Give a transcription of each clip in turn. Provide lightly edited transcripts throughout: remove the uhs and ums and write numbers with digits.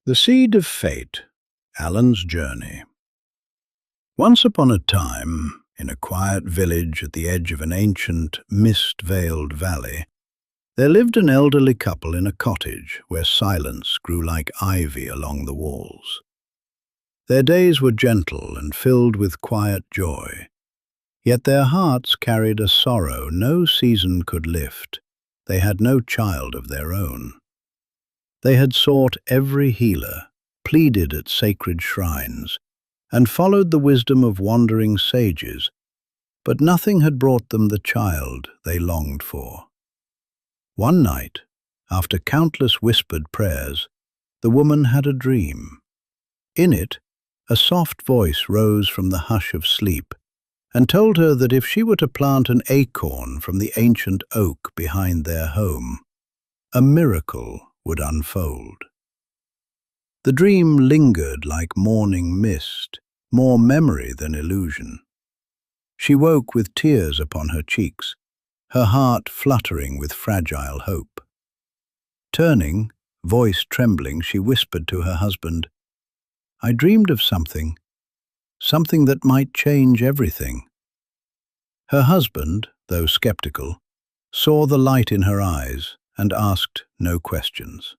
The Seed of Fate, Allan's Journey. Once upon a time, in a quiet village at the edge of an ancient, mist-veiled valley, there lived an elderly couple in a cottage where silence grew like ivy along the walls. Their days were gentle and filled with quiet joy, yet their hearts carried a sorrow no season could lift. They had no child of their own. They had sought every healer, pleaded at sacred shrines, and followed the wisdom of wandering sages, but nothing had brought them the child they longed for. One night, after countless whispered prayers, the woman had a dream. In it, a soft voice rose from the hush of sleep and told her that if she were to plant an acorn from the ancient oak behind their home, a miracle would unfold. The dream lingered like morning mist, more memory than illusion. She woke with tears upon her cheeks, her heart fluttering with fragile hope. Turning, voice trembling, she whispered to her husband, "I dreamed of something that might change everything." Her husband, though skeptical, saw the light in her eyes and asked no questions.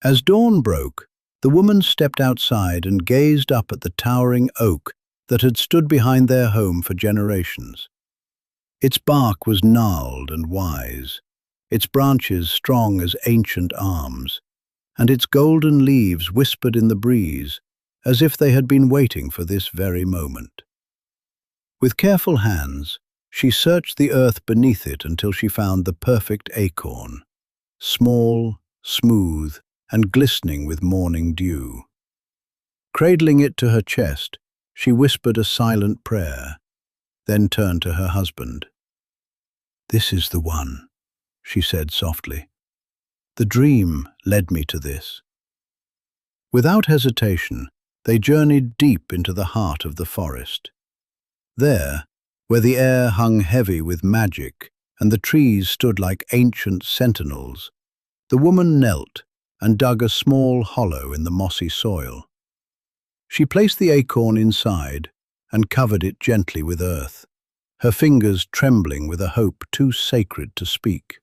As dawn broke, the woman stepped outside and gazed up at the towering oak that had stood behind their home for generations. Its bark was gnarled and wise, its branches strong as ancient arms, and its golden leaves whispered in the breeze as if they had been waiting for this very moment. With careful hands, she searched the earth beneath it until she found the perfect acorn, small, smooth, and glistening with morning dew. Cradling it to her chest, she whispered a silent prayer, then turned to her husband. "This is the one," she said softly. "The dream led me to this." Without hesitation, they journeyed deep into the heart of the forest. There, where the air hung heavy with magic and the trees stood like ancient sentinels, the woman knelt and dug a small hollow in the mossy soil. She placed the acorn inside and covered it gently with earth, her fingers trembling with a hope too sacred to speak.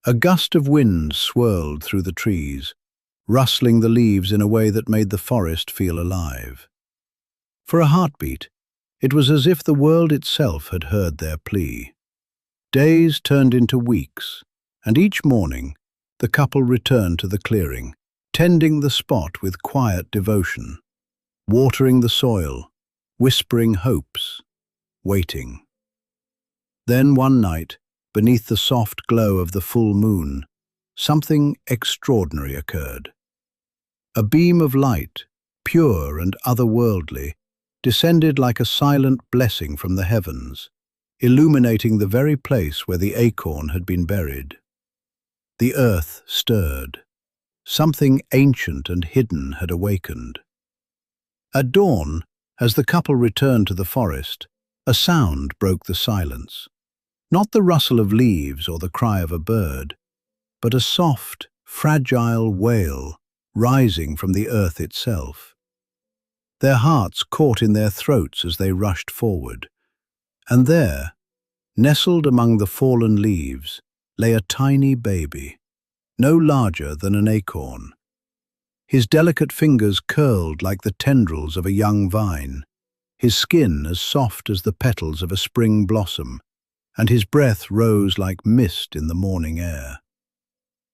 A gust of wind swirled through the trees, rustling the leaves in a way that made the forest feel alive. For a heartbeat, it was as if the world itself had heard their plea. Days turned into weeks, and each morning the couple returned to the clearing, tending the spot with quiet devotion, watering the soil, whispering hopes, waiting. Then one night, beneath the soft glow of the full moon, something extraordinary occurred. A beam of light, pure and otherworldly, descended like a silent blessing from the heavens, illuminating the very place where the acorn had been buried. The earth stirred. Something ancient and hidden had awakened. At dawn, as the couple returned to the forest, a sound broke the silence. Not the rustle of leaves or the cry of a bird, but a soft, fragile wail rising from the earth itself. Their hearts caught in their throats as they rushed forward, and there, nestled among the fallen leaves, lay a tiny baby, no larger than an acorn. His delicate fingers curled like the tendrils of a young vine, his skin as soft as the petals of a spring blossom, and his breath rose like mist in the morning air.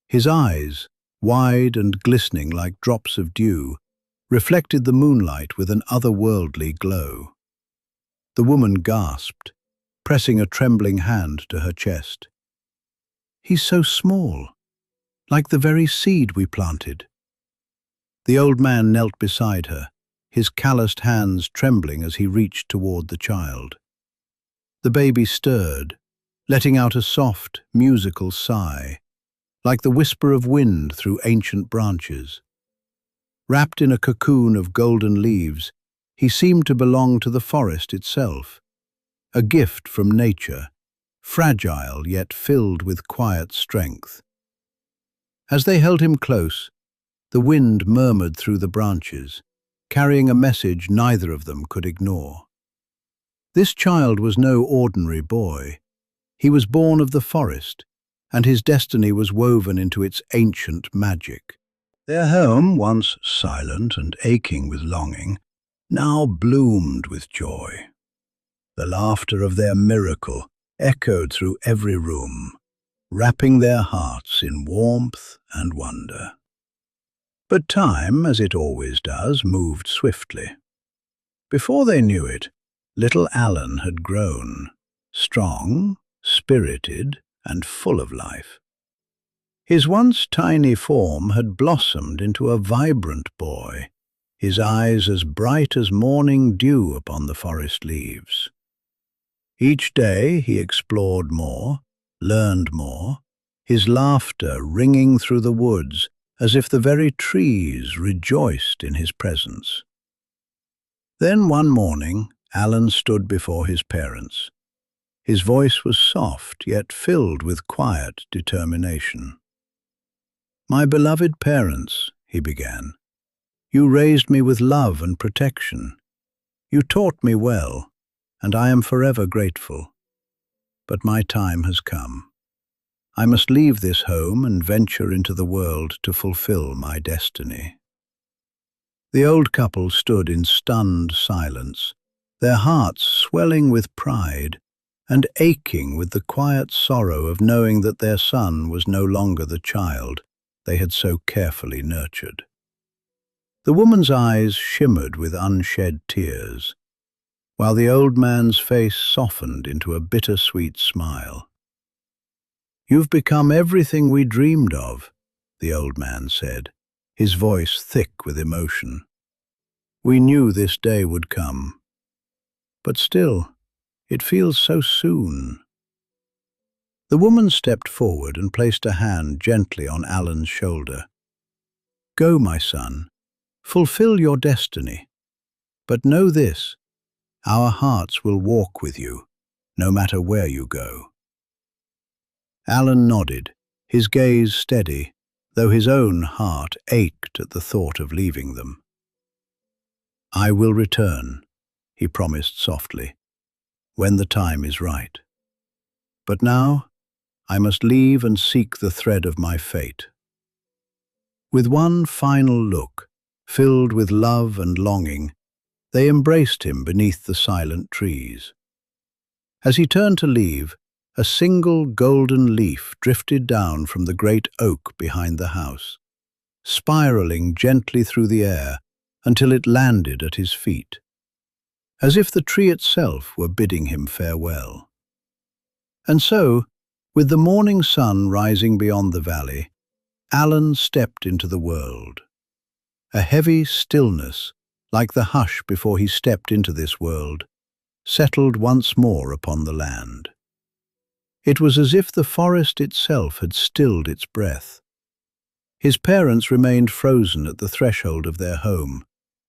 His eyes, wide and glistening like drops of dew, reflected the moonlight with an otherworldly glow. The woman gasped, pressing a trembling hand to her chest. "He's so small, like the very seed we planted." The old man knelt beside her, his calloused hands trembling as he reached toward the child. The baby stirred, letting out a soft, musical sigh, like the whisper of wind through ancient branches. Wrapped in a cocoon of golden leaves, he seemed to belong to the forest itself, a gift from nature, fragile yet filled with quiet strength. As they held him close, The wind murmured through the branches, carrying a message neither of them could ignore. This child was no ordinary boy. He was born of the forest, and his destiny was woven into its ancient magic. Their home, once silent and aching with longing, now bloomed with joy. The laughter of their miracle echoed through every room, wrapping their hearts in warmth and wonder. But time, as it always does, moved swiftly. Before they knew it, little Allan had grown, strong, spirited, and full of life. His once tiny form had blossomed into a vibrant boy, his eyes as bright as morning dew upon the forest leaves. Each day he explored more, learned more, his laughter ringing through the woods as if the very trees rejoiced in his presence. Then one morning, Allan stood before his parents. His voice was soft, yet filled with quiet determination. "My beloved parents," he began, "you raised me with love and protection. You taught me well, and I am forever grateful. But my time has come. I must leave this home and venture into the world to fulfill my destiny." The old couple stood in stunned silence, their hearts swelling with pride and aching with the quiet sorrow of knowing that their son was no longer the child they had so carefully nurtured. The woman's eyes shimmered with unshed tears, while the old man's face softened into a bittersweet smile. "You've become everything we dreamed of," the old man said, his voice thick with emotion. "We knew this day would come. But still, it feels so soon." The woman stepped forward and placed a hand gently on Allan's shoulder. "Go, my son, fulfill your destiny. But know this, our hearts will walk with you, no matter where you go." Allan nodded, his gaze steady, though his own heart ached at the thought of leaving them. "I will return," he promised softly, "when the time is right. But now, I must leave and seek the thread of my fate." With one final look, filled with love and longing, they embraced him beneath the silent trees. As he turned to leave, a single golden leaf drifted down from the great oak behind the house, spiraling gently through the air until it landed at his feet, as if the tree itself were bidding him farewell. And so, with the morning sun rising beyond the valley, Allan stepped into the world. A heavy stillness, like the hush before he stepped into this world, settled once more upon the land. It was as if the forest itself had stilled its breath. His parents remained frozen at the threshold of their home,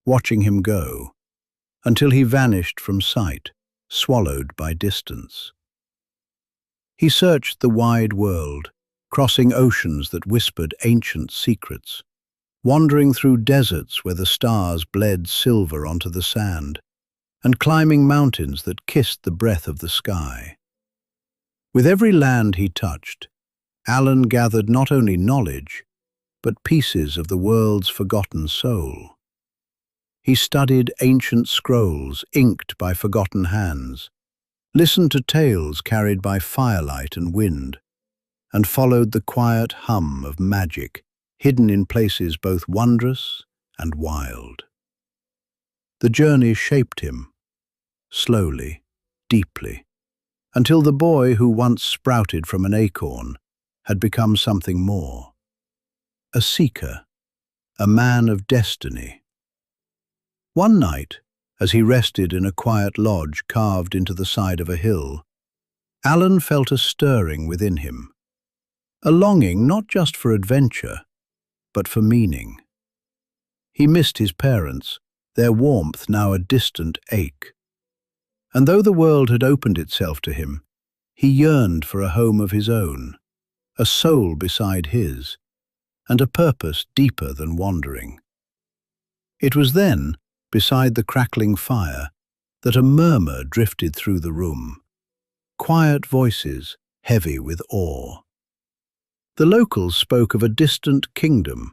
watching him go, until he vanished from sight, swallowed by distance. He searched the wide world, crossing oceans that whispered ancient secrets, wandering through deserts where the stars bled silver onto the sand, and climbing mountains that kissed the breath of the sky. With every land he touched, Allan gathered not only knowledge, but pieces of the world's forgotten soul. He studied ancient scrolls inked by forgotten hands, listened to tales carried by firelight and wind, and followed the quiet hum of magic hidden in places both wondrous and wild. The journey shaped him, slowly, deeply, until the boy who once sprouted from an acorn had become something more. A seeker, a man of destiny. One night, as he rested in a quiet lodge carved into the side of a hill, Allan felt a stirring within him, a longing not just for adventure, but for meaning. He missed his parents, their warmth now a distant ache. And though the world had opened itself to him, he yearned for a home of his own, a soul beside his, and a purpose deeper than wandering. It was then, beside the crackling fire, that a murmur drifted through the room, quiet voices heavy with awe. The locals spoke of a distant kingdom,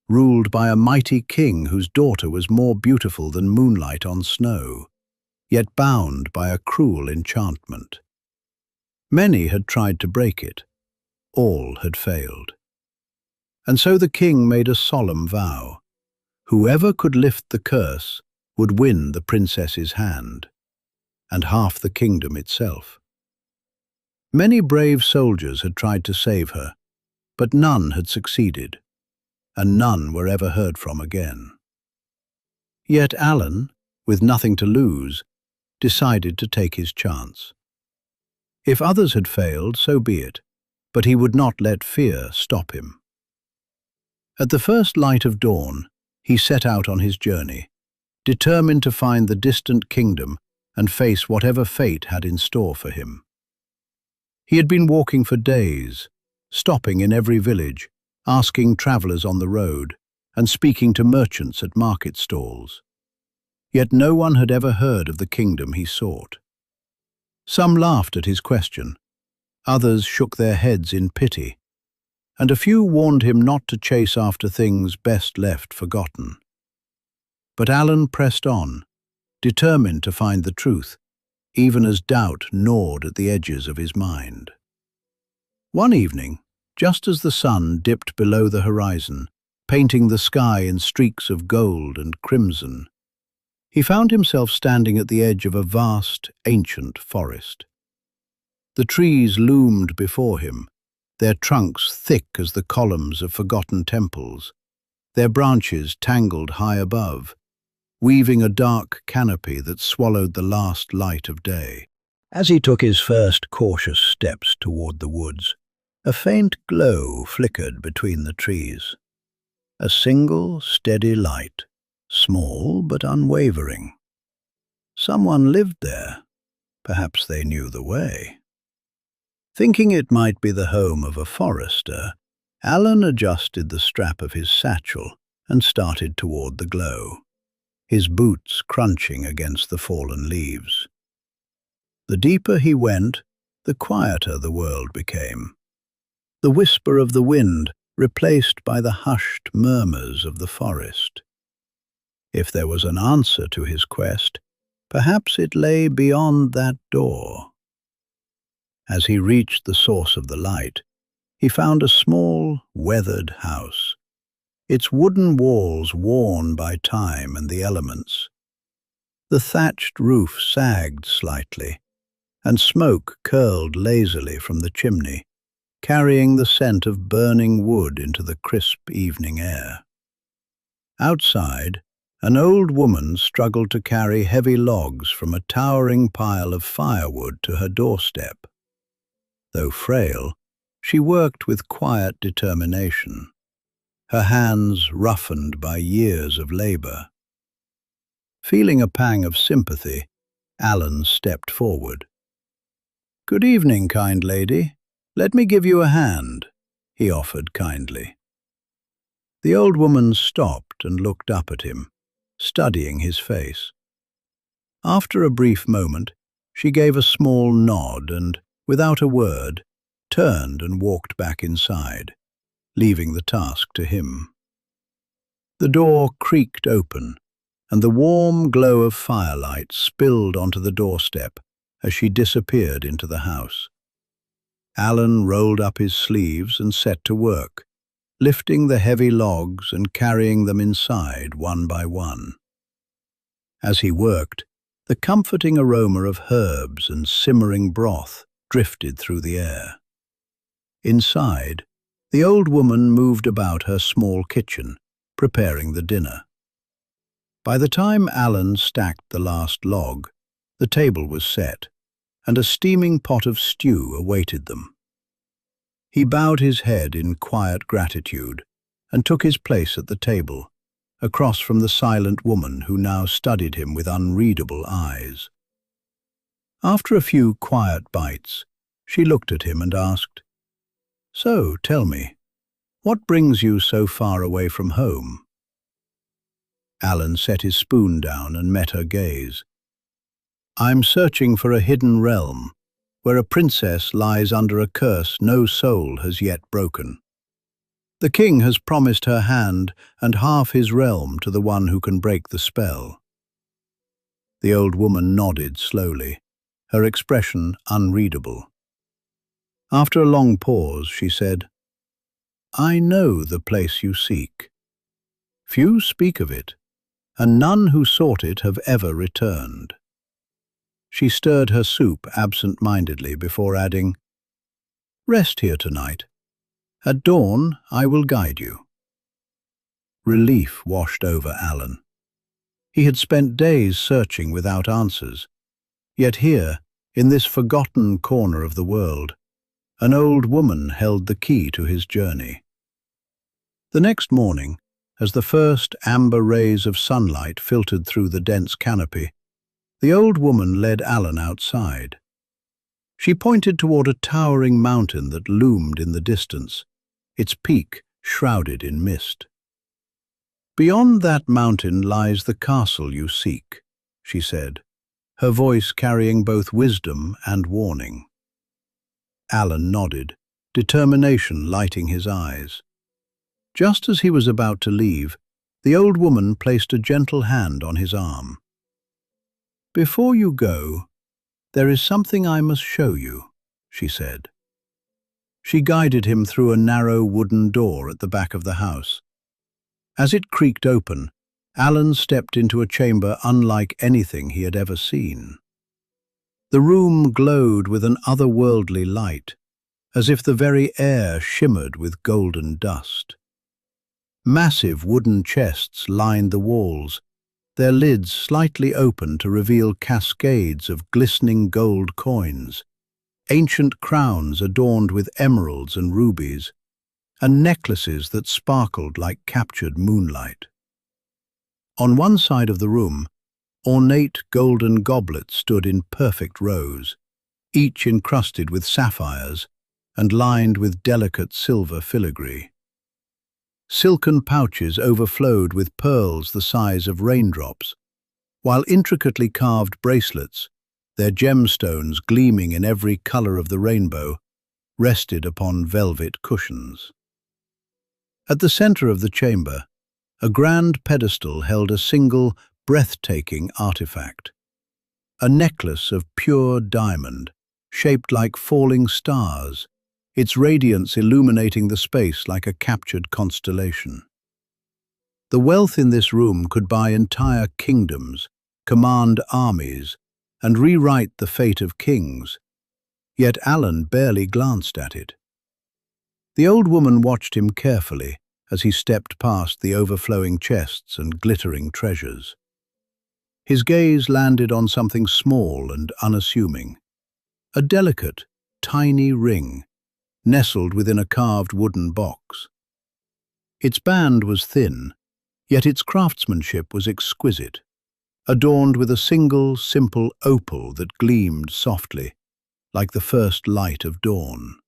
ruled by a mighty king whose daughter was more beautiful than moonlight on snow, yet bound by a cruel enchantment. Many had tried to break it. All had failed. And so the king made a solemn vow. Whoever could lift the curse would win the princess's hand, and half the kingdom itself. Many brave soldiers had tried to save her, but none had succeeded, and none were ever heard from again. Yet Allan, with nothing to lose, decided to take his chance. If others had failed, so be it, but he would not let fear stop him. At the first light of dawn, he set out on his journey, determined to find the distant kingdom and face whatever fate had in store for him. He had been walking for days, stopping in every village, asking travelers on the road, and speaking to merchants at market stalls. Yet no one had ever heard of the kingdom he sought. Some laughed at his question, others shook their heads in pity, and a few warned him not to chase after things best left forgotten. But Allan pressed on, determined to find the truth, even as doubt gnawed at the edges of his mind. One evening, just as the sun dipped below the horizon, painting the sky in streaks of gold and crimson, he found himself standing at the edge of a vast, ancient forest. The trees loomed before him, their trunks thick as the columns of forgotten temples, their branches tangled high above, weaving a dark canopy that swallowed the last light of day. As he took his first cautious steps toward the woods, a faint glow flickered between the trees. A single, steady light, small but unwavering. Someone lived there. Perhaps they knew the way. Thinking it might be the home of a forester, Allan adjusted the strap of his satchel and started toward the glow, his boots crunching against the fallen leaves. The deeper he went, the quieter the world became. The whisper of the wind replaced by the hushed murmurs of the forest. If there was an answer to his quest, perhaps it lay beyond that door. As he reached the source of the light, he found a small, weathered house, its wooden walls worn by time and the elements. The thatched roof sagged slightly, and smoke curled lazily from the chimney, carrying the scent of burning wood into the crisp evening air. Outside, an old woman struggled to carry heavy logs from a towering pile of firewood to her doorstep. Though frail, she worked with quiet determination, her hands roughened by years of labor. Feeling a pang of sympathy, Allan stepped forward. "Good evening, kind lady. Let me give you a hand," he offered kindly. The old woman stopped and looked up at him, studying his face. After a brief moment, she gave a small nod and, without a word, turned and walked back inside, leaving the task to him. The door creaked open, and the warm glow of firelight spilled onto the doorstep as she disappeared into the house. Allan rolled up his sleeves and set to work, lifting the heavy logs and carrying them inside one by one. As he worked, the comforting aroma of herbs and simmering broth drifted through the air. Inside, the old woman moved about her small kitchen, preparing the dinner. By the time Allan stacked the last log, the table was set, and a steaming pot of stew awaited them. He bowed his head in quiet gratitude and took his place at the table, across from the silent woman who now studied him with unreadable eyes. After a few quiet bites, she looked at him and asked, "So, tell me, What brings you so far away from home?" Allan set his spoon down and met her gaze. "I'm searching for a hidden realm, where a princess lies under a curse no soul has yet broken. The king has promised her hand and half his realm to the one who can break the spell." The old woman nodded slowly, her expression unreadable. After a long pause, she said, "I know the place you seek. Few speak of it, and none who sought it have ever returned." She stirred her soup absent-mindedly before adding, "Rest here tonight. At dawn, I will guide you." Relief washed over Allan. He had spent days searching without answers, yet here, in this forgotten corner of the world, an old woman held the key to his journey. The next morning, as the first amber rays of sunlight filtered through the dense canopy, the old woman led Allan outside. She pointed toward a towering mountain that loomed in the distance, its peak shrouded in mist. "Beyond that mountain lies the castle you seek," she said, her voice carrying both wisdom and warning. Allan nodded, determination lighting his eyes. Just as he was about to leave, the old woman placed a gentle hand on his arm. "Before you go, there is something I must show you," she said. She guided him through a narrow wooden door at the back of the house. As it creaked open, Allan stepped into a chamber unlike anything he had ever seen. The room glowed with an otherworldly light, as if the very air shimmered with golden dust. Massive wooden chests lined the walls, their lids slightly open to reveal cascades of glistening gold coins, ancient crowns adorned with emeralds and rubies, and necklaces that sparkled like captured moonlight. On one side of the room, ornate golden goblets stood in perfect rows, each encrusted with sapphires and lined with delicate silver filigree. Silken pouches overflowed with pearls the size of raindrops, while intricately carved bracelets, their gemstones gleaming in every color of the rainbow, rested upon velvet cushions. At the center of the chamber, a grand pedestal held a single, breathtaking artifact, a necklace of pure diamond, shaped like falling stars, its radiance illuminating the space like a captured constellation. The wealth in this room could buy entire kingdoms, command armies, and rewrite the fate of kings, yet Allan barely glanced at it. The old woman watched him carefully as he stepped past the overflowing chests and glittering treasures. His gaze landed on something small and unassuming, a delicate, tiny ring, nestled within a carved wooden box. Its band was thin, yet its craftsmanship was exquisite, adorned with a single, simple opal that gleamed softly, like the first light of dawn.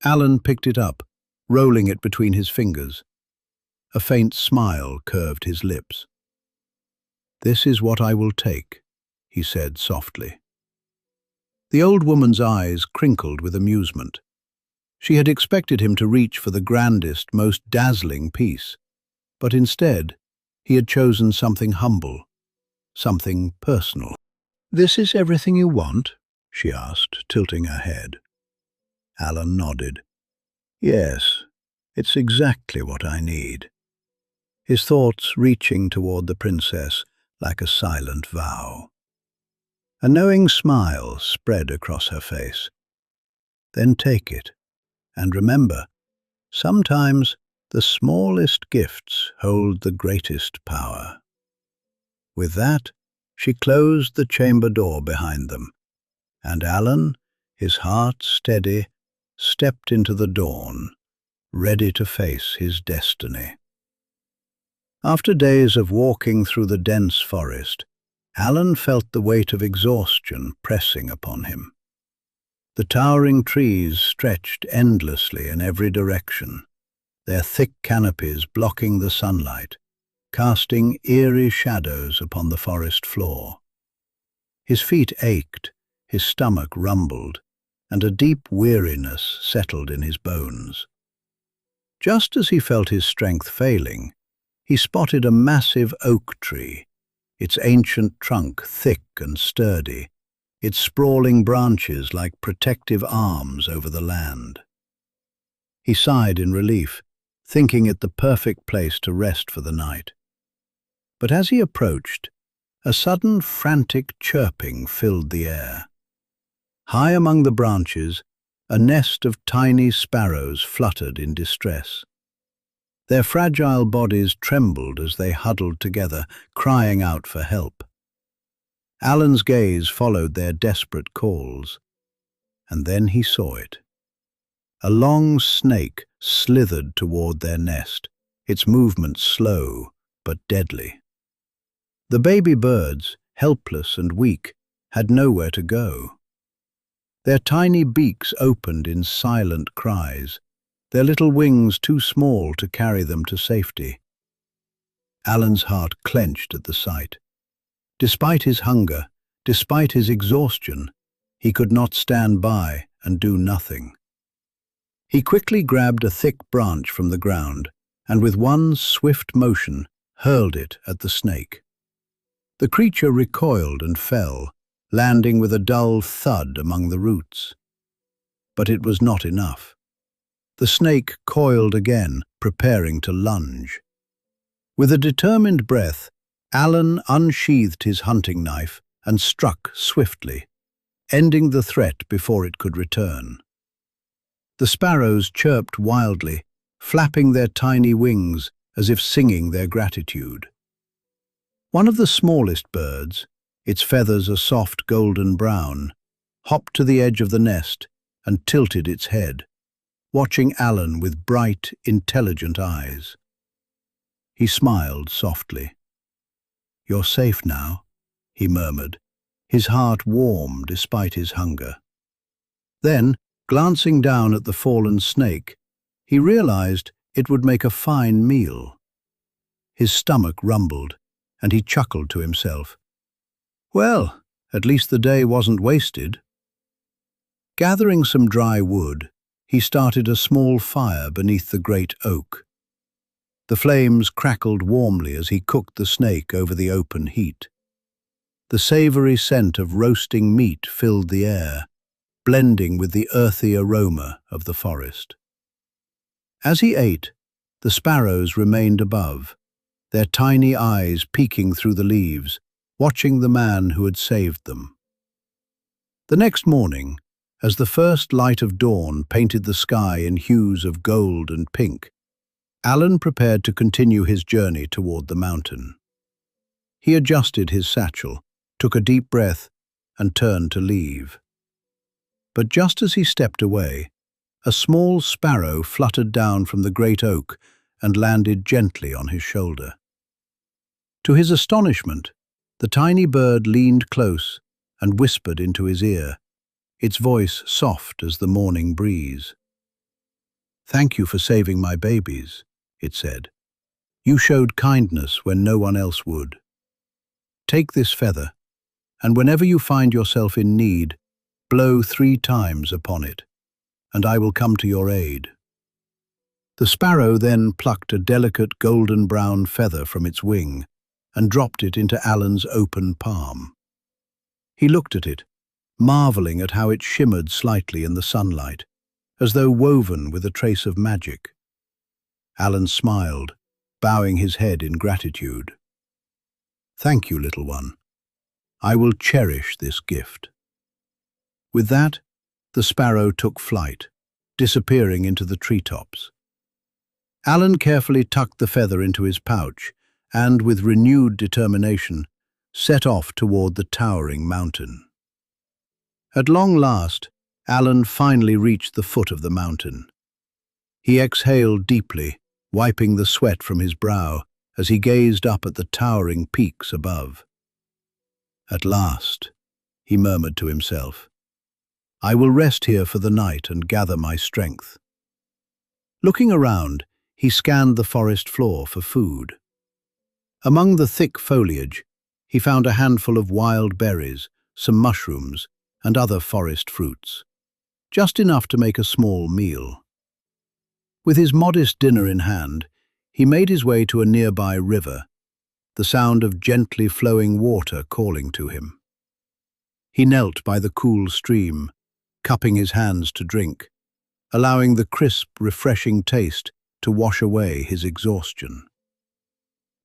Allan picked it up, rolling it between his fingers. A faint smile curved his lips. "This is what I will take," he said softly. The old woman's eyes crinkled with amusement. She had expected him to reach for the grandest, most dazzling piece, but instead, he had chosen something humble, something personal. "This is everything you want?" she asked, tilting her head. Allan nodded. "Yes, it's exactly what I need," his thoughts reaching toward the princess like a silent vow. A knowing smile spread across her face. "Then take it, and remember, sometimes the smallest gifts hold the greatest power." With that, she closed the chamber door behind them, and Allan, his heart steady, stepped into the dawn, ready to face his destiny. After days of walking through the dense forest, Allan felt the weight of exhaustion pressing upon him. The towering trees stretched endlessly in every direction, their thick canopies blocking the sunlight, casting eerie shadows upon the forest floor. His feet ached, his stomach rumbled, and a deep weariness settled in his bones. Just as he felt his strength failing, he spotted a massive oak tree, its ancient trunk thick and sturdy, its sprawling branches like protective arms over the land. He sighed in relief, thinking it the perfect place to rest for the night. But as he approached, a sudden frantic chirping filled the air. High among the branches, a nest of tiny sparrows fluttered in distress. Their fragile bodies trembled as they huddled together, crying out for help. Allan's gaze followed their desperate calls, and then he saw it. A long snake slithered toward their nest, its movement slow but deadly. The baby birds, helpless and weak, had nowhere to go. Their tiny beaks opened in silent cries, their little wings too small to carry them to safety. Allan's heart clenched at the sight. Despite his hunger, despite his exhaustion, he could not stand by and do nothing. He quickly grabbed a thick branch from the ground and with one swift motion hurled it at the snake. The creature recoiled and fell, landing with a dull thud among the roots. But it was not enough. The snake coiled again, preparing to lunge. With a determined breath, Allan unsheathed his hunting knife and struck swiftly, ending the threat before it could return. The sparrows chirped wildly, flapping their tiny wings as if singing their gratitude. One of the smallest birds, its feathers a soft golden brown, hopped to the edge of the nest and tilted its head, watching Allan with bright, intelligent eyes. He smiled softly. "You're safe now," he murmured, his heart warm despite his hunger. Then, glancing down at the fallen snake, he realized it would make a fine meal. His stomach rumbled, and he chuckled to himself. Well, at least the day wasn't wasted. Gathering some dry wood, he started a small fire beneath the great oak. The flames crackled warmly as he cooked the snake over the open heat. The savory scent of roasting meat filled the air, blending with the earthy aroma of the forest. As he ate, the sparrows remained above, their tiny eyes peeking through the leaves, watching the man who had saved them. The next morning, as the first light of dawn painted the sky in hues of gold and pink, Allan prepared to continue his journey toward the mountain. He adjusted his satchel, took a deep breath, and turned to leave. But just as he stepped away, a small sparrow fluttered down from the great oak and landed gently on his shoulder. To his astonishment, the tiny bird leaned close and whispered into his ear, its voice soft as the morning breeze. "Thank you for saving my babies," it said. "You showed kindness when no one else would. Take this feather, and whenever you find yourself in need, blow 3 times upon it, and I will come to your aid." The sparrow then plucked a delicate golden-brown feather from its wing and dropped it into Allan's open palm. He looked at it, marveling at how it shimmered slightly in the sunlight, as though woven with a trace of magic. Allan smiled, bowing his head in gratitude. "Thank you, little one. I will cherish this gift." With that, the sparrow took flight, disappearing into the treetops. Allan carefully tucked the feather into his pouch and, with renewed determination, set off toward the towering mountain. At long last, Allan finally reached the foot of the mountain. He exhaled deeply, wiping the sweat from his brow as he gazed up at the towering peaks above. "At last," he murmured to himself, "I will rest here for the night and gather my strength." Looking around, he scanned the forest floor for food. Among the thick foliage, he found a handful of wild berries, some mushrooms, and other forest fruits, just enough to make a small meal. With his modest dinner in hand, he made his way to a nearby river, the sound of gently flowing water calling to him. He knelt by the cool stream, cupping his hands to drink, allowing the crisp, refreshing taste to wash away his exhaustion.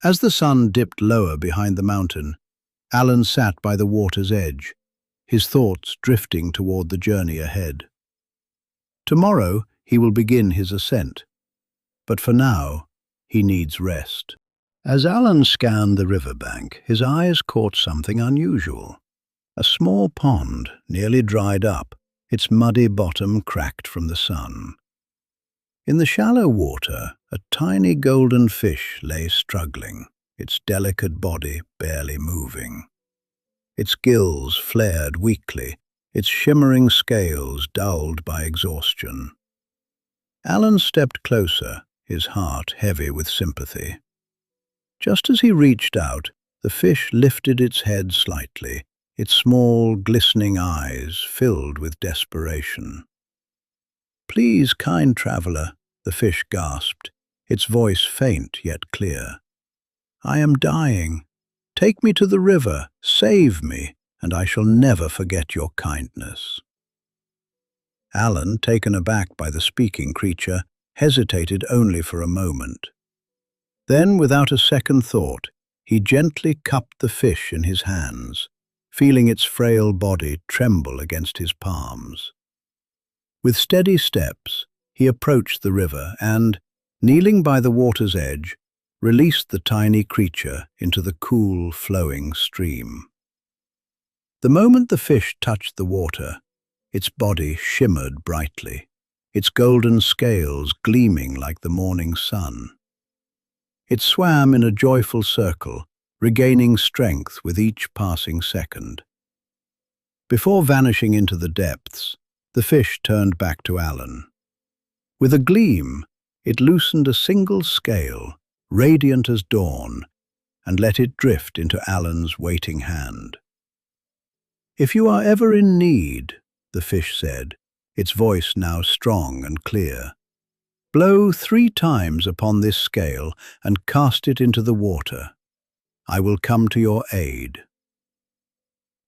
As the sun dipped lower behind the mountain, Allan sat by the water's edge, his thoughts drifting toward the journey ahead. Tomorrow he will begin his ascent, but for now he needs rest. As Allan scanned the riverbank, his eyes caught something unusual. A small pond, nearly dried up, its muddy bottom cracked from the sun. In the shallow water, a tiny golden fish lay struggling, its delicate body barely moving. Its gills flared weakly, its shimmering scales dulled by exhaustion. Allan stepped closer, his heart heavy with sympathy. Just as he reached out, the fish lifted its head slightly, its small, glistening eyes filled with desperation. "Please, kind traveler," the fish gasped, its voice faint yet clear. "I am dying. Take me to the river, save me, and I shall never forget your kindness." Allan, taken aback by the speaking creature, hesitated only for a moment. Then, without a second thought, he gently cupped the fish in his hands, feeling its frail body tremble against his palms. With steady steps, he approached the river and, kneeling by the water's edge, released the tiny creature into the cool, flowing stream. The moment the fish touched the water, its body shimmered brightly, its golden scales gleaming like the morning sun. It swam in a joyful circle, regaining strength with each passing second. Before vanishing into the depths, the fish turned back to Allan. With a gleam, it loosened a single scale, radiant as dawn, and let it drift into Allan's waiting hand. "If you are ever in need," the fish said, its voice now strong and clear, "blow 3 times upon this scale and cast it into the water. I will come to your aid."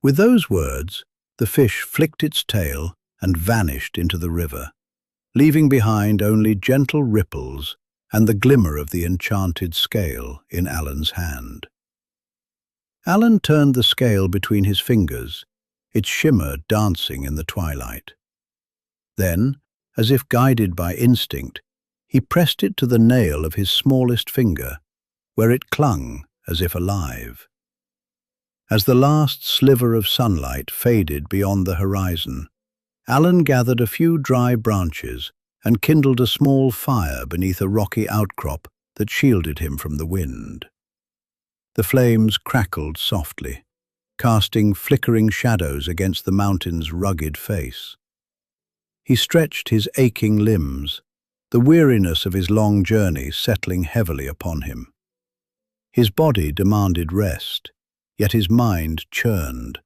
With those words, the fish flicked its tail and vanished into the river, leaving behind only gentle ripples and the glimmer of the enchanted scale in Allan's hand. Allan turned the scale between his fingers, its shimmer dancing in the twilight. Then, as if guided by instinct, he pressed it to the nail of his smallest finger, where it clung as if alive. As the last sliver of sunlight faded beyond the horizon, Allan gathered a few dry branches and kindled a small fire beneath a rocky outcrop that shielded him from the wind. The flames crackled softly, casting flickering shadows against the mountain's rugged face. He stretched his aching limbs, the weariness of his long journey settling heavily upon him. His body demanded rest, yet his mind churned,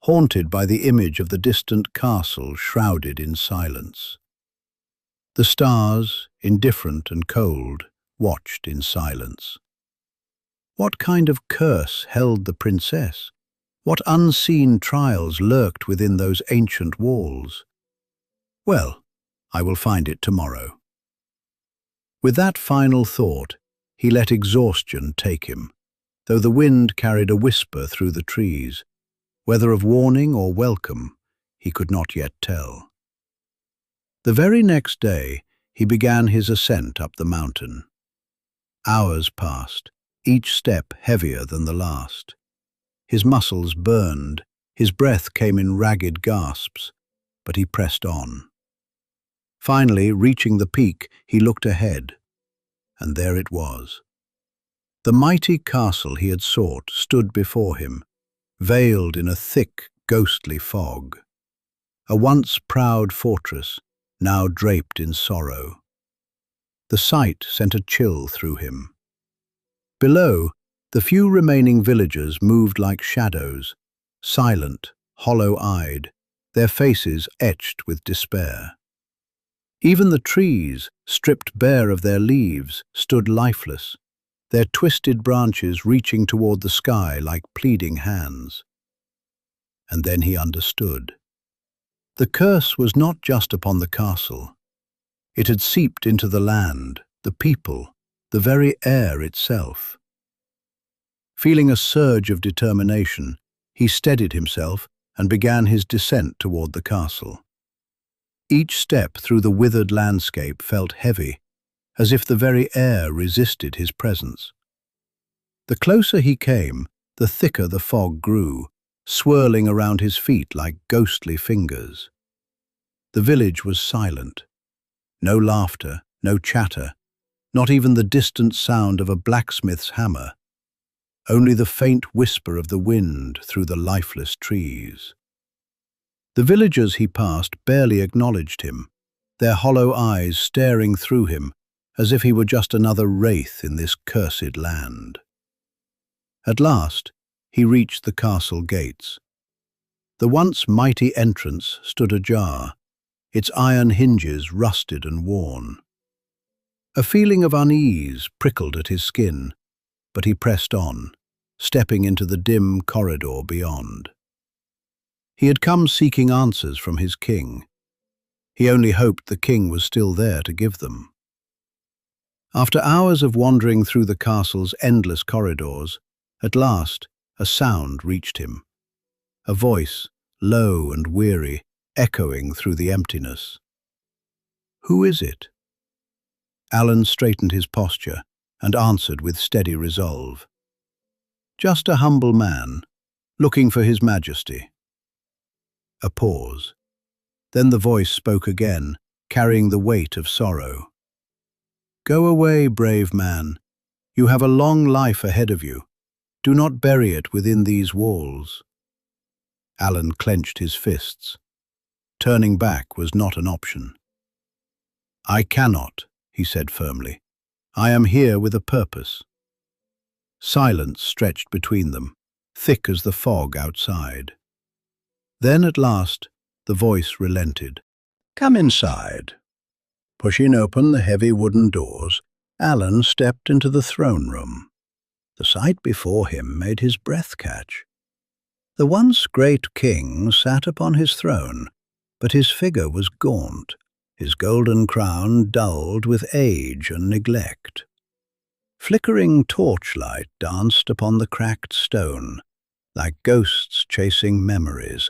haunted by the image of the distant castle shrouded in silence. The stars, indifferent and cold, watched in silence. What kind of curse held the princess? What unseen trials lurked within those ancient walls? Well, I will find it tomorrow. With that final thought, he let exhaustion take him, though the wind carried a whisper through the trees, whether of warning or welcome, he could not yet tell. The very next day, he began his ascent up the mountain. Hours passed, each step heavier than the last. His muscles burned, his breath came in ragged gasps, but he pressed on. Finally, reaching the peak, he looked ahead, and there it was. The mighty castle he had sought stood before him, veiled in a thick, ghostly fog. A once proud fortress, now draped in sorrow. The sight sent a chill through him. Below, the few remaining villagers moved like shadows, silent, hollow-eyed, their faces etched with despair. Even the trees, stripped bare of their leaves, stood lifeless, their twisted branches reaching toward the sky like pleading hands. And then he understood. The curse was not just upon the castle. It had seeped into the land, the people, the very air itself. Feeling a surge of determination, he steadied himself and began his descent toward the castle. Each step through the withered landscape felt heavy, as if the very air resisted his presence. The closer he came, the thicker the fog grew, swirling around his feet like ghostly fingers. The village was silent. No laughter, no chatter, not even the distant sound of a blacksmith's hammer. Only the faint whisper of the wind through the lifeless trees. The villagers he passed barely acknowledged him, their hollow eyes staring through him as if he were just another wraith in this cursed land. At last, he reached the castle gates. The once mighty entrance stood ajar, its iron hinges rusted and worn. A feeling of unease prickled at his skin, but he pressed on, stepping into the dim corridor beyond. He had come seeking answers from his king. He only hoped the king was still there to give them. After hours of wandering through the castle's endless corridors, at last a sound reached him. A voice, low and weary, echoing through the emptiness. "Who is it?" Allan straightened his posture and answered with steady resolve. "Just a humble man, looking for His Majesty." A pause. Then the voice spoke again, carrying the weight of sorrow. "Go away, brave man. You have a long life ahead of you. Do not bury it within these walls." Allan clenched his fists. Turning back was not an option. "I cannot," he said firmly. "I am here with a purpose." Silence stretched between them, thick as the fog outside. Then at last, the voice relented. "Come inside." Pushing open the heavy wooden doors, Allan stepped into the throne room. The sight before him made his breath catch. The once great king sat upon his throne, but his figure was gaunt, his golden crown dulled with age and neglect. Flickering torchlight danced upon the cracked stone, like ghosts chasing memories,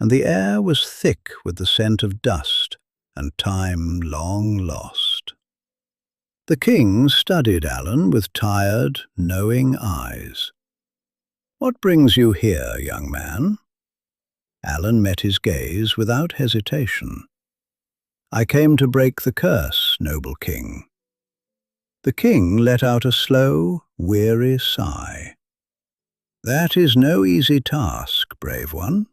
and the air was thick with the scent of dust and time long lost. The king studied Allan with tired, knowing eyes. "What brings you here, young man?" Allan met his gaze without hesitation. "I came to break the curse, noble king." The king let out a slow, weary sigh. "That is no easy task, brave one.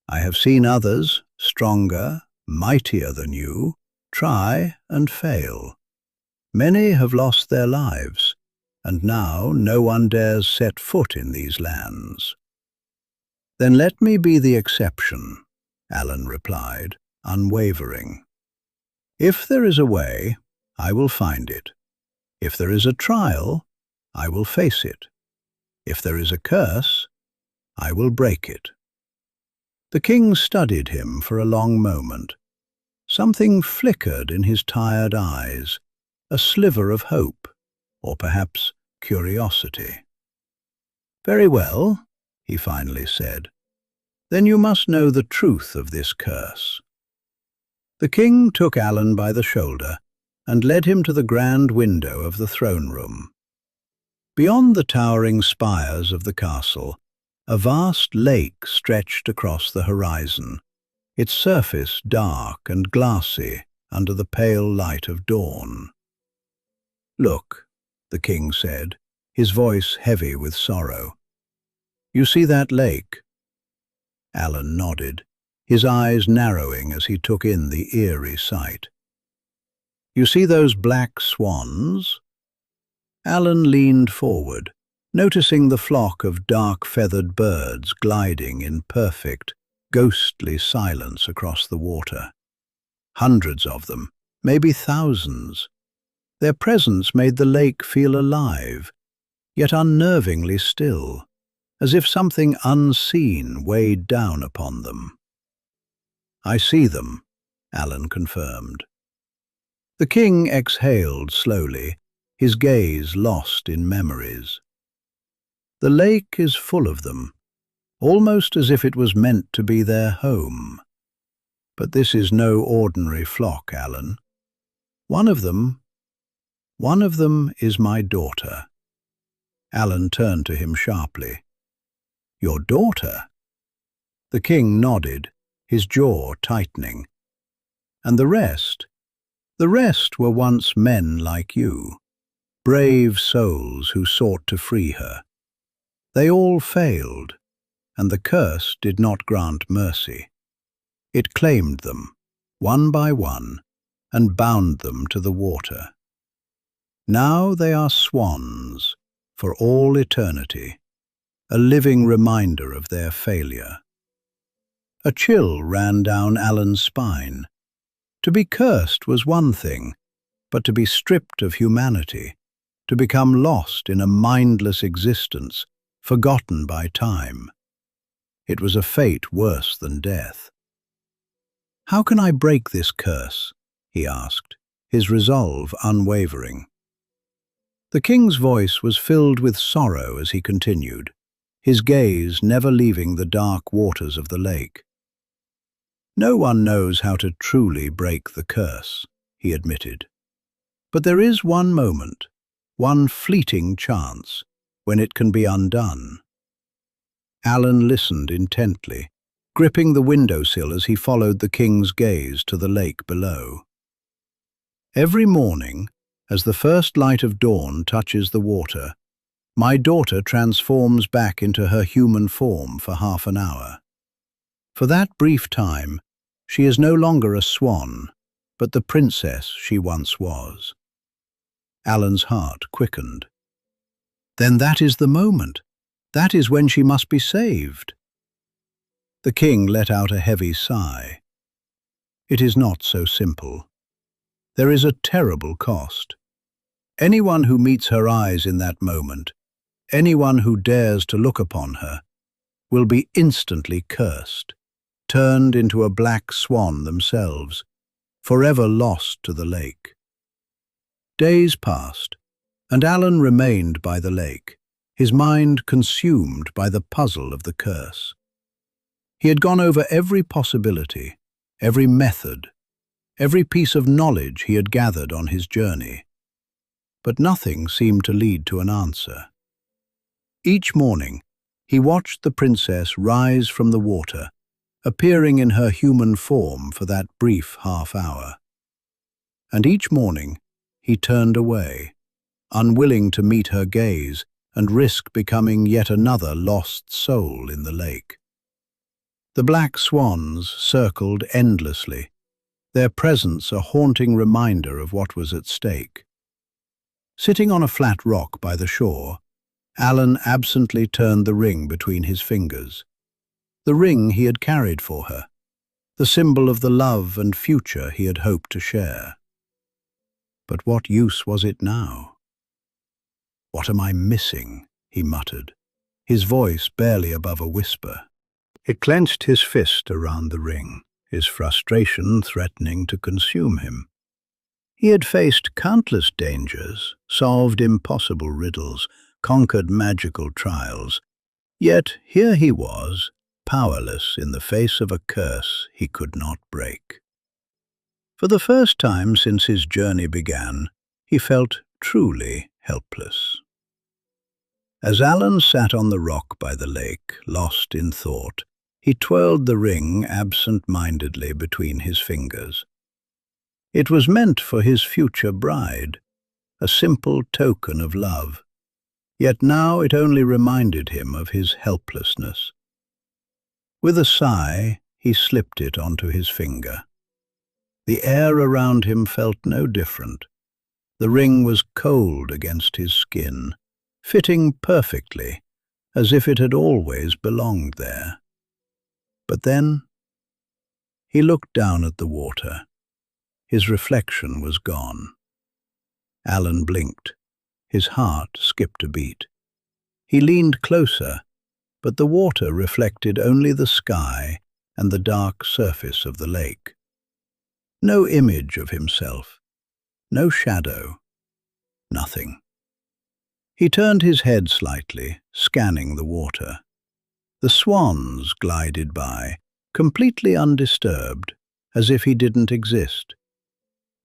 I have seen others, stronger, mightier than you, try and fail. Many have lost their lives, and now no one dares set foot in these lands." "Then let me be the exception," Allan replied, unwavering. "If there is a way, I will find it. If there is a trial, I will face it. If there is a curse, I will break it." The king studied him for a long moment. Something flickered in his tired eyes, a sliver of hope, or perhaps curiosity. "Very well," he finally said. "Then you must know the truth of this curse." The king took Allan by the shoulder and led him to the grand window of the throne room. Beyond the towering spires of the castle, a vast lake stretched across the horizon, its surface dark and glassy under the pale light of dawn. "Look," the king said, his voice heavy with sorrow. "You see that lake?" Allan nodded, his eyes narrowing as he took in the eerie sight. You see those black swans? Allan leaned forward, noticing the flock of dark-feathered birds gliding in perfect, ghostly silence across the water. Hundreds of them, maybe thousands. Their presence made the lake feel alive, yet unnervingly still, as if something unseen weighed down upon them. "I see them," Allan confirmed. The king exhaled slowly, his gaze lost in memories. "The lake is full of them, almost as if it was meant to be their home. But this is no ordinary flock, Allan. One of them is my daughter." Allan turned to him sharply. "Your daughter?" The king nodded, his jaw tightening. "And the rest? The rest were once men like you, brave souls who sought to free her. They all failed, and the curse did not grant mercy. It claimed them, one by one, and bound them to the water. Now they are swans, for all eternity, a living reminder of their failure." A chill ran down Allan's spine. To be cursed was one thing, but to be stripped of humanity, to become lost in a mindless existence, forgotten by time. It was a fate worse than death. "How can I break this curse?" he asked, his resolve unwavering. The king's voice was filled with sorrow as he continued, his gaze never leaving the dark waters of the lake. "No one knows how to truly break the curse," he admitted. "But there is one moment, one fleeting chance, when it can be undone." Allan listened intently, gripping the windowsill as he followed the king's gaze to the lake below. "Every morning, as the first light of dawn touches the water, my daughter transforms back into her human form for half an hour. For that brief time, she is no longer a swan, but the princess she once was." Allan's heart quickened. "Then that is the moment. That is when she must be saved." The king let out a heavy sigh. "It is not so simple. There is a terrible cost. Anyone who meets her eyes in that moment, anyone who dares to look upon her, will be instantly cursed, turned into a black swan themselves, forever lost to the lake." Days passed, and Allan remained by the lake, his mind consumed by the puzzle of the curse. He had gone over every possibility, every method, every piece of knowledge he had gathered on his journey, but nothing seemed to lead to an answer. Each morning, he watched the princess rise from the water, appearing in her human form for that brief half-hour. And each morning, he turned away, unwilling to meet her gaze and risk becoming yet another lost soul in the lake. The black swans circled endlessly, their presence a haunting reminder of what was at stake. Sitting on a flat rock by the shore, Allan absently turned the ring between his fingers. The ring he had carried for her, the symbol of the love and future he had hoped to share. But what use was it now? "What am I missing?" he muttered, his voice barely above a whisper. He clenched his fist around the ring, his frustration threatening to consume him. He had faced countless dangers, solved impossible riddles, conquered magical trials, yet here he was, powerless in the face of a curse he could not break. For the first time since his journey began, he felt truly helpless. As Allan sat on the rock by the lake, lost in thought, he twirled the ring absent-mindedly between his fingers. It was meant for his future bride, a simple token of love, yet now it only reminded him of his helplessness. With a sigh, he slipped it onto his finger. The air around him felt no different. The ring was cold against his skin, fitting perfectly, as if it had always belonged there. But then he looked down at the water. His reflection was gone. Allan blinked. His heart skipped a beat. He leaned closer, but the water reflected only the sky and the dark surface of the lake. No image of himself, no shadow, nothing. He turned his head slightly, scanning the water. The swans glided by, completely undisturbed, as if he didn't exist.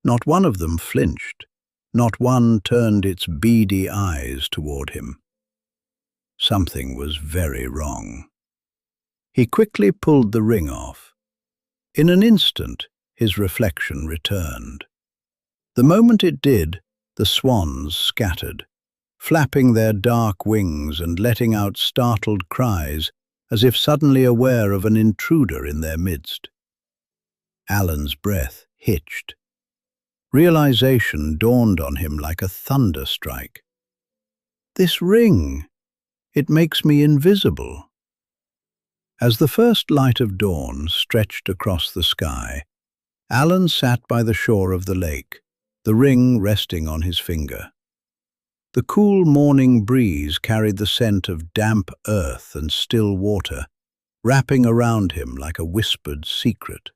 Not one of them flinched. Not one turned its beady eyes toward him. Something was very wrong. He quickly pulled the ring off. In an instant, his reflection returned. The moment it did, the swans scattered, flapping their dark wings and letting out startled cries, as if suddenly aware of an intruder in their midst. Allan's breath hitched. Realization dawned on him like a thunder strike. This ring, it makes me invisible. As the first light of dawn stretched across the sky, Allan sat by the shore of the lake, the ring resting on his finger. The cool morning breeze carried the scent of damp earth and still water, wrapping around him like a whispered secret.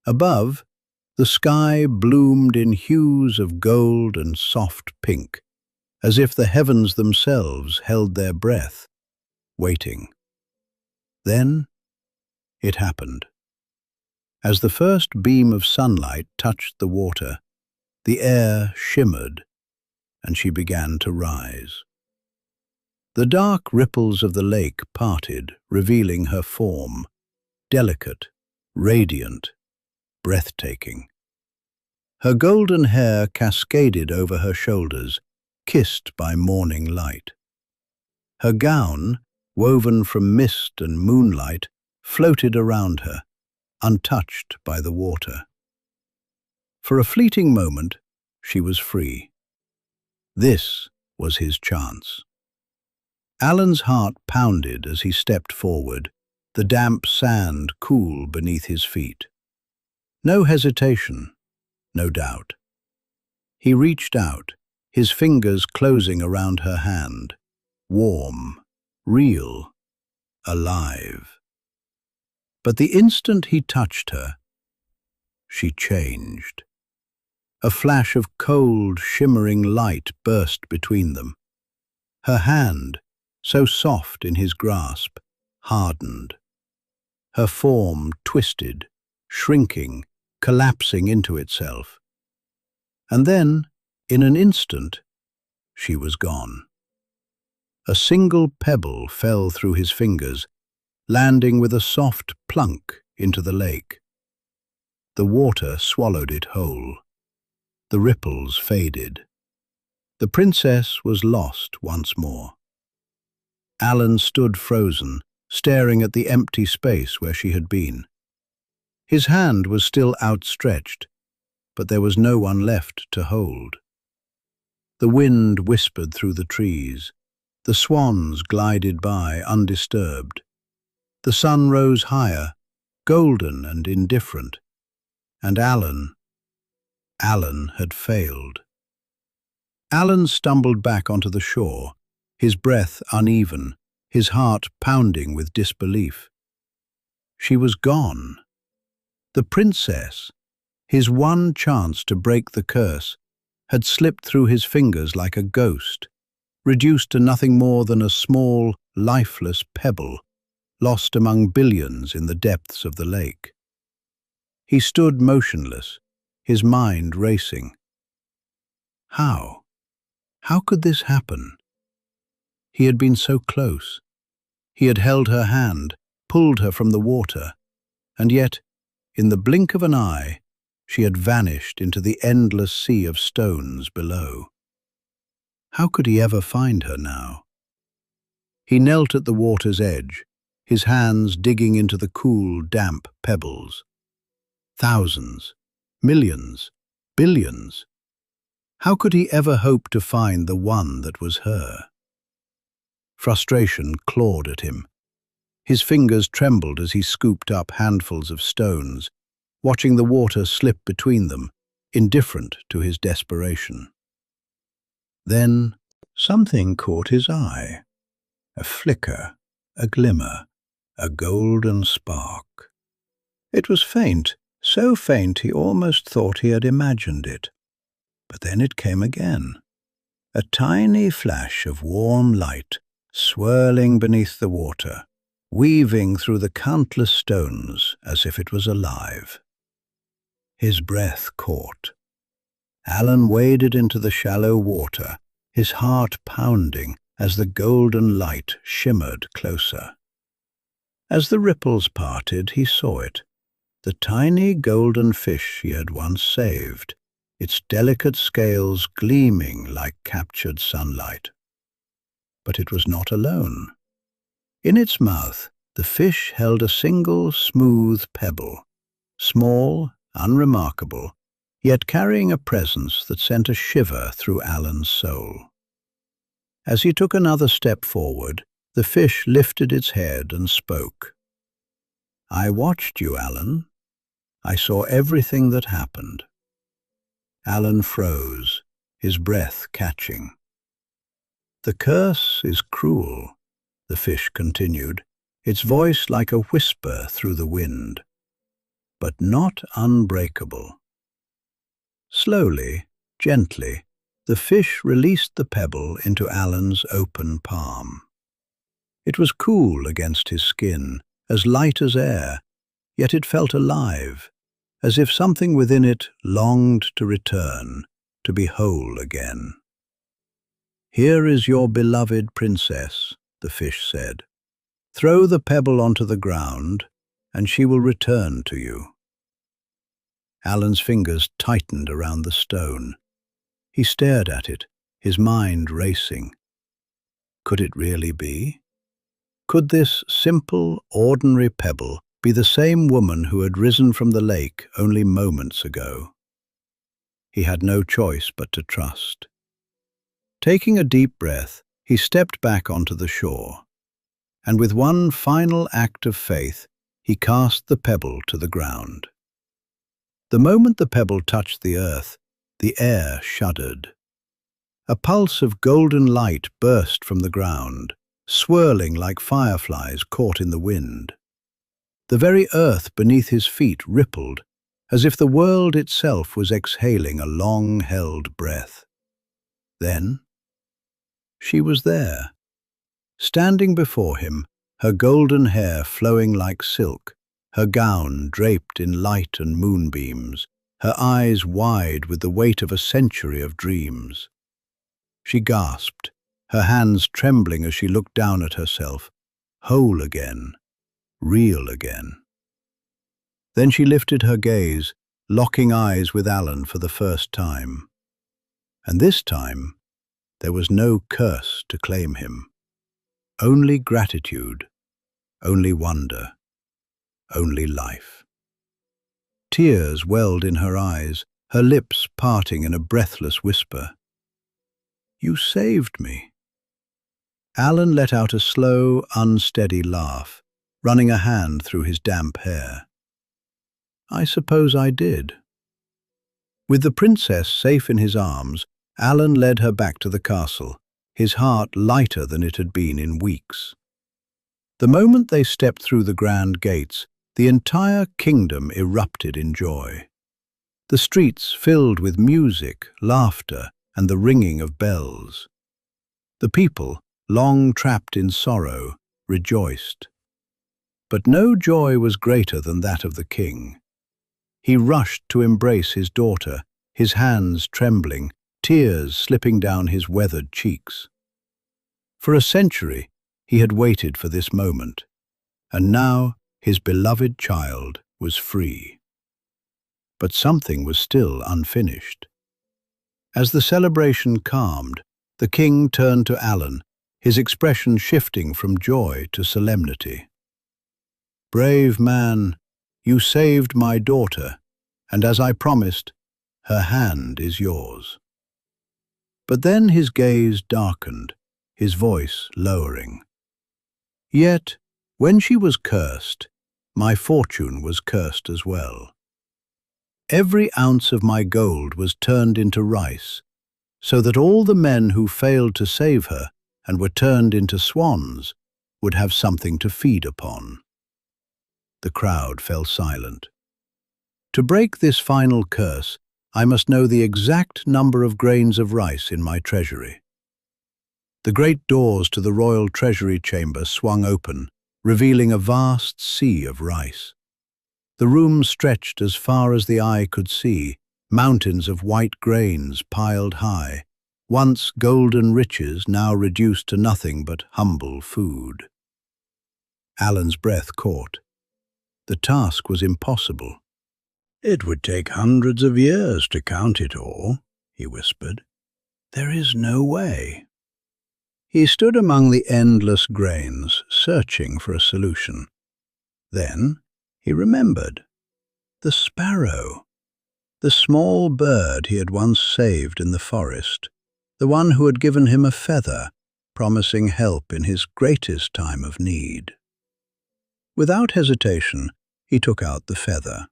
Above, the sky bloomed in hues of gold and soft pink, as if the heavens themselves held their breath, waiting. Then it happened. As the first beam of sunlight touched the water, the air shimmered, and she began to rise. The dark ripples of the lake parted, revealing her form, delicate, radiant, breathtaking. Her golden hair cascaded over her shoulders, kissed by morning light. Her gown, woven from mist and moonlight, floated around her, untouched by the water. For a fleeting moment, she was free. This was his chance. Allan's heart pounded as he stepped forward, the damp sand cool beneath his feet. No hesitation, no doubt. He reached out, his fingers closing around her hand, warm, real, alive. But the instant he touched her, she changed. A flash of cold, shimmering light burst between them. Her hand, so soft in his grasp, hardened. Her form twisted, shrinking, collapsing into itself. And then, in an instant, she was gone. A single pebble fell through his fingers, landing with a soft plunk into the lake. The water swallowed it whole. The ripples faded. The princess was lost once more. Allan stood frozen, staring at the empty space where she had been. His hand was still outstretched, but there was no one left to hold. The wind whispered through the trees. The swans glided by undisturbed. The sun rose higher, golden and indifferent. And Allan had failed. Allan stumbled back onto the shore, his breath uneven, his heart pounding with disbelief. She was gone. The princess, his one chance to break the curse, had slipped through his fingers like a ghost, reduced to nothing more than a small, lifeless pebble, lost among billions in the depths of the lake. He stood motionless, his mind racing. How? How could this happen? He had been so close. He had held her hand, pulled her from the water, and yet, in the blink of an eye, she had vanished into the endless sea of stones below. How could he ever find her now? He knelt at the water's edge, his hands digging into the cool, damp pebbles. Thousands, millions, billions. How could he ever hope to find the one that was her? Frustration clawed at him. His fingers trembled as he scooped up handfuls of stones, watching the water slip between them, indifferent to his desperation. Then something caught his eye. A flicker, a glimmer, a golden spark. It was faint, so faint he almost thought he had imagined it. But then it came again. A tiny flash of warm light, swirling beneath the water, weaving through the countless stones as if it was alive. His breath caught. Allan waded into the shallow water, his heart pounding as the golden light shimmered closer. As the ripples parted, he saw it, the tiny golden fish he had once saved, its delicate scales gleaming like captured sunlight. But it was not alone. In its mouth, the fish held a single smooth pebble, small, unremarkable, yet carrying a presence that sent a shiver through Allan's soul. As he took another step forward, the fish lifted its head and spoke. "I watched you, Allan. I saw everything that happened." Allan froze, his breath catching. "The curse is cruel," the fish continued, its voice like a whisper through the wind, "but not unbreakable." Slowly, gently, the fish released the pebble into Allan's open palm. It was cool against his skin, as light as air, yet it felt alive, as if something within it longed to return, to be whole again. "Here is your beloved princess," the fish said. "Throw the pebble onto the ground, and she will return to you." Allan's fingers tightened around the stone. He stared at it, his mind racing. Could it really be? Could this simple, ordinary pebble be the same woman who had risen from the lake only moments ago? He had no choice but to trust. Taking a deep breath, he stepped back onto the shore, and with one final act of faith, he cast the pebble to the ground. The moment the pebble touched the earth, the air shuddered. A pulse of golden light burst from the ground, swirling like fireflies caught in the wind. The very earth beneath his feet rippled, as if the world itself was exhaling a long-held breath. Then, she was there, standing before him, her golden hair flowing like silk, her gown draped in light and moonbeams, her eyes wide with the weight of a century of dreams. She gasped, her hands trembling as she looked down at herself, whole again, real again. Then she lifted her gaze, locking eyes with Allan for the first time. And this time, there was no curse to claim him. Only gratitude, only wonder, only life. Tears welled in her eyes, her lips parting in a breathless whisper. "You saved me." Allan let out a slow, unsteady laugh, running a hand through his damp hair. "I suppose I did." With the princess safe in his arms, Allan led her back to the castle, his heart lighter than it had been in weeks. The moment they stepped through the grand gates, the entire kingdom erupted in joy. The streets filled with music, laughter, and the ringing of bells. The people, long trapped in sorrow, rejoiced. But no joy was greater than that of the king. He rushed to embrace his daughter, his hands trembling, tears slipping down his weathered cheeks. For a century, he had waited for this moment, and now his beloved child was free. But something was still unfinished. As the celebration calmed, the king turned to Allan, his expression shifting from joy to solemnity. "Brave man, you saved my daughter, and as I promised, her hand is yours." But then his gaze darkened, his voice lowering. "Yet, when she was cursed, my fortune was cursed as well. Every ounce of my gold was turned into rice, so that all the men who failed to save her and were turned into swans would have something to feed upon." The crowd fell silent. "To break this final curse, I must know the exact number of grains of rice in my treasury." The great doors to the royal treasury chamber swung open, revealing a vast sea of rice. The room stretched as far as the eye could see, mountains of white grains piled high, once golden riches now reduced to nothing but humble food. Allan's breath caught. The task was impossible. "It would take hundreds of years to count it all," he whispered. "There is no way." He stood among the endless grains, searching for a solution. Then he remembered. The sparrow. The small bird he had once saved in the forest. The one who had given him a feather, promising help in his greatest time of need. Without hesitation, he took out the feather.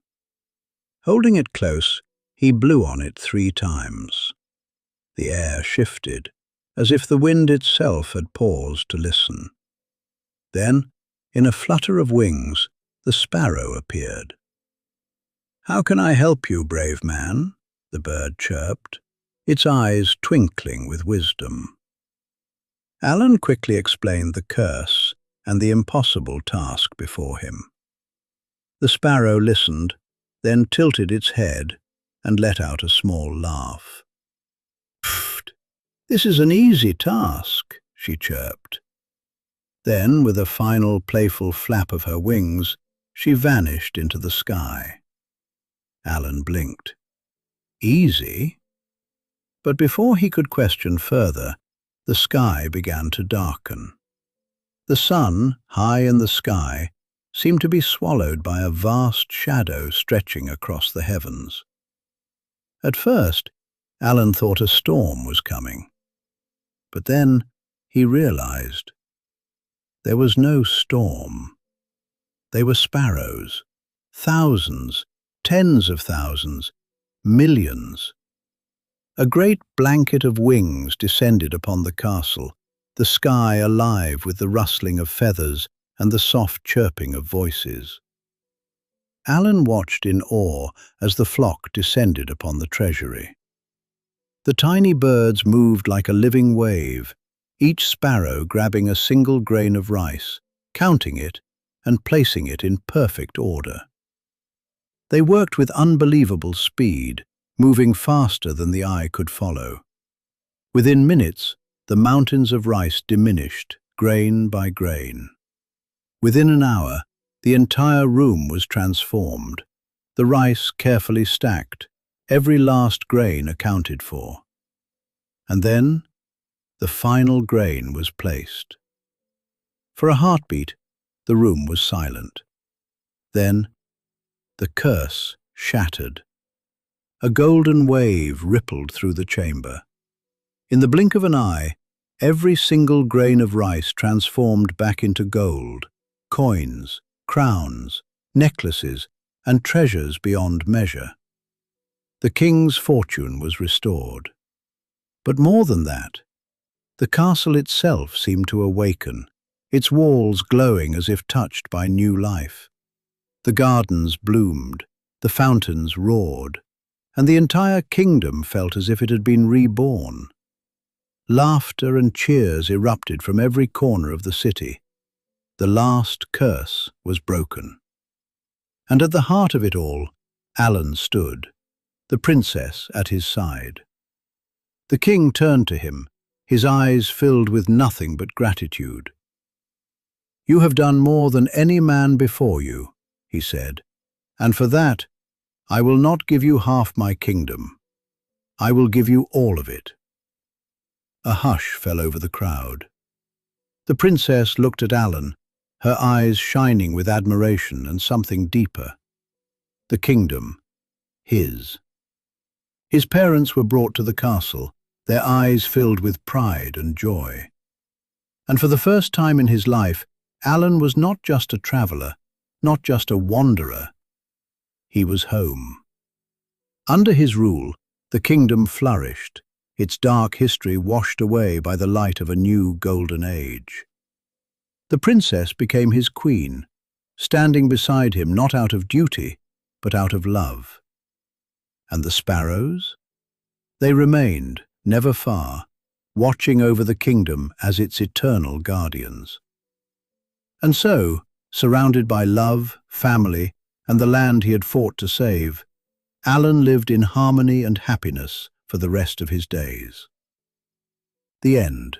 Holding it close, he blew on it 3 times. The air shifted, as if the wind itself had paused to listen. Then, in a flutter of wings, the sparrow appeared. "How can I help you, brave man?" the bird chirped, its eyes twinkling with wisdom. Allan quickly explained the curse and the impossible task before him. The sparrow listened, then tilted its head and let out a small laugh. "Pfft, this is an easy task," she chirped. Then, with a final playful flap of her wings, she vanished into the sky. Allan blinked. Easy? But before he could question further, the sky began to darken. The sun, high in the sky, seemed to be swallowed by a vast shadow stretching across the heavens. At first, Allan thought a storm was coming. But then he realized there was no storm. They were sparrows, thousands, tens of thousands, millions. A great blanket of wings descended upon the castle, the sky alive with the rustling of feathers and the soft chirping of voices. Allan watched in awe as the flock descended upon the treasury. The tiny birds moved like a living wave, each sparrow grabbing a single grain of rice, counting it, and placing it in perfect order. They worked with unbelievable speed, moving faster than the eye could follow. Within minutes, the mountains of rice diminished, grain by grain. Within an hour, the entire room was transformed, the rice carefully stacked, every last grain accounted for. And then, the final grain was placed. For a heartbeat, the room was silent. Then, the curse shattered. A golden wave rippled through the chamber. In the blink of an eye, every single grain of rice transformed back into gold, coins, crowns, necklaces, and treasures beyond measure. The king's fortune was restored. But more than that, the castle itself seemed to awaken, its walls glowing as if touched by new life. The gardens bloomed, the fountains roared, and the entire kingdom felt as if it had been reborn. Laughter and cheers erupted from every corner of the city. The last curse was broken. And at the heart of it all, Allan stood, the princess at his side. The king turned to him, his eyes filled with nothing but gratitude. "You have done more than any man before you," he said, "and for that, I will not give you half my kingdom. I will give you all of it." A hush fell over the crowd. The princess looked at Allan, her eyes shining with admiration and something deeper. The kingdom, his. His parents were brought to the castle, their eyes filled with pride and joy. And for the first time in his life, Allan was not just a traveller, not just a wanderer. He was home. Under his rule, the kingdom flourished, its dark history washed away by the light of a new golden age. The princess became his queen, standing beside him not out of duty, but out of love. And the sparrows? They remained, never far, watching over the kingdom as its eternal guardians. And so, surrounded by love, family, and the land he had fought to save, Allan lived in harmony and happiness for the rest of his days. The end.